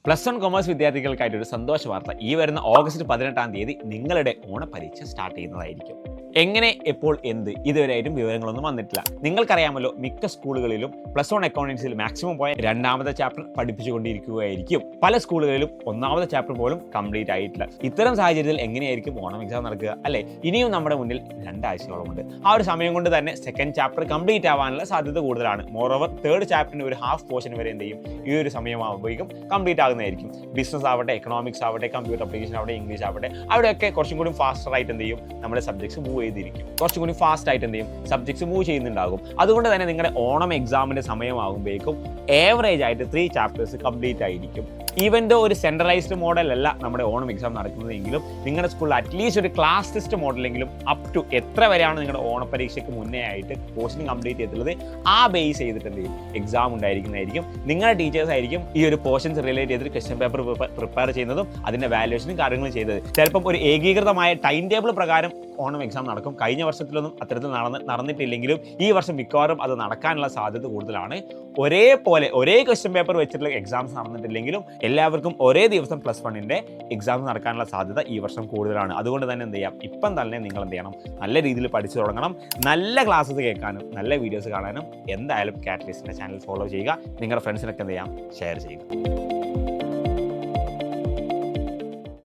Plus 1 commerce വിദ്യാർത്ഥികൾക്കായിട്ട് ഒരു സന്തോഷ വാർത്ത. ഈ വരുന്ന ഓഗസ്റ്റ് 18-ാം തീയതി നിങ്ങളുടെ ഓണപരീക്ഷ സ്റ്റാർട്ട് ചെയ്യുന്നതായിരിക്കും. എങ്ങനെ, എപ്പോൾ, എന്ത് ഇതുവരെയായിട്ടും വിവരങ്ങളൊന്നും വന്നിട്ടില്ല. നിങ്ങൾക്കറിയാമല്ലോ, മിക്ക സ്കൂളുകളിലും പ്ലസ് 1 അക്കൗണ്ടൻസിൽ മാക്സിമം പോയ 2ാമത്തെ ചാപ്റ്റർ പഠിപ്പിച്ചുകൊണ്ടിരിക്കുകയായിരിക്കും. പല സ്കൂളുകളിലും 1ാമത്തെ ചാപ്റ്റർ പോലും കംപ്ലീറ്റ് ആയിട്ടില്ല. ഇത്തരം സാഹചര്യത്തിൽ എങ്ങനെയായിരിക്കും ഓണം എക്സാം നടക്കുക അല്ലേ? ഇനിയും നമ്മുടെ മുന്നിൽ 2 ആഴ്ചയോളമുണ്ട്. ആ ഒരു സമയം കൊണ്ട് തന്നെ 2nd ചാപ്റ്റർ കംപ്ലീറ്റ് ആവാനുള്ള സാധ്യത കൂടുതലാണ്. മോറോവർ 3rd ചാപ്റ്ററിന് ഒരു ഹാഫ് പോർഷൻ വരെ എന്ത് ചെയ്യും, ഈ ഒരു സമയമാകുമ്പോഴേക്കും കംപ്ലീറ്റ് ആകുന്നതായിരിക്കും. ബിസിനസ് ആവട്ടെ, എക്കണോമിക്സ് ആവട്ടെ, കമ്പ്യൂട്ടർ അപ്ലിക്കേഷൻ ആവട്ടെ, ഇംഗ്ലീഷ് ആവട്ടെ, അവിടെയൊക്കെ കുറച്ചും കൂടി ഫാസ്റ്റർ ആയിട്ട് എന്ത് ചെയ്യും, നമ്മുടെ സബ്ജക്ട്സ് മൂവ് ചെയ്തിരിക്കും. കുറച്ചും കൂടി ഫാസ്റ്റ് ആയിട്ട് എന്ത് ചെയ്യും, സബ്ജക്ട്സ് മൂവ് ചെയ്യുന്നുണ്ടാകും. അതുകൊണ്ട് തന്നെ നിങ്ങളുടെ ഓണം എക്സാമിന്റെ സമയമാകുമ്പോഴേക്കും ഏവറേജ് ആയിട്ട് 3 ചാപ്റ്റേഴ്സ് കംപ്ലീറ്റ് ആയിരിക്കും. ഈവൻ ദോ ഒരു സെൻട്രലൈസ്ഡ് മോഡലല്ല നമ്മുടെ ഓണം എക്സാം നടക്കുന്നതെങ്കിലും നിങ്ങളുടെ സ്കൂളിൽ അറ്റ്ലീസ്റ്റ് ഒരു ക്ലാസ് ടെസ്റ്റ് മോഡലെങ്കിലും അപ് ടു എത്ര വരെയാണ് നിങ്ങളുടെ ഓണപരീക്ഷയ്ക്ക് മുന്നേ ആയിട്ട് പോർഷൻ കംപ്ലീറ്റ് ചെയ്തിട്ടുള്ളത്, ആ ബേസ് ചെയ്തിട്ട് എന്ത് ചെയ്യും, എക്സാം ഉണ്ടായിരിക്കുന്നതായിരിക്കും. നിങ്ങളുടെ ടീച്ചേഴ്സ് ആയിരിക്കും ഈ ഒരു പോർഷൻസ് റിലേറ്റ് ചെയ്തിട്ട് ക്വസ്റ്റ്യൻ പേപ്പർ പ്രിപ്പയർ ചെയ്യുന്നതും അതിൻ്റെ വാല്യുവേഷനും കാര്യങ്ങളും ചെയ്തത്. ചിലപ്പം ഒരു ഏകീകൃതമായ ടൈം ടേബിൾ പ്രകാരം ഓണം എക്സാം നടക്കും. കഴിഞ്ഞ വർഷത്തിലൊന്നും അത്തരത്തിൽ നടന്നിട്ടില്ലെങ്കിലും ഈ വർഷം മിക്കവാറും അത് നടക്കാനുള്ള സാധ്യത കൂടുതലാണ്. ഒരേ ക്വസ്റ്റ്യൻ പേപ്പർ വെച്ചിട്ടുള്ള എക്സാംസ് നടന്നിട്ടില്ലെങ്കിലും എല്ലാവർക്കും ഒരേ ദിവസം പ്ലസ് 1ന്റെ എക്സാംസ് നടക്കാനുള്ള സാധ്യത ഈ വർഷം കൂടുതലാണ്. അതുകൊണ്ട് തന്നെ എന്ത് ചെയ്യാം, ഇപ്പം തന്നെ നിങ്ങൾ എന്ത് ചെയ്യണം, നല്ല രീതിയിൽ പഠിച്ചു തുടങ്ങണം. നല്ല ക്ലാസ്സസ് കേൾക്കാനും നല്ല വീഡിയോസ് കാണാനും എന്തായാലും കാറ്റലിസ്റ്റിൻ്റെ ചാനൽ ഫോളോ ചെയ്യുക. നിങ്ങളുടെ ഫ്രണ്ട്സിനൊക്കെ എന്ത് ചെയ്യാം, ഷെയർ ചെയ്യുക.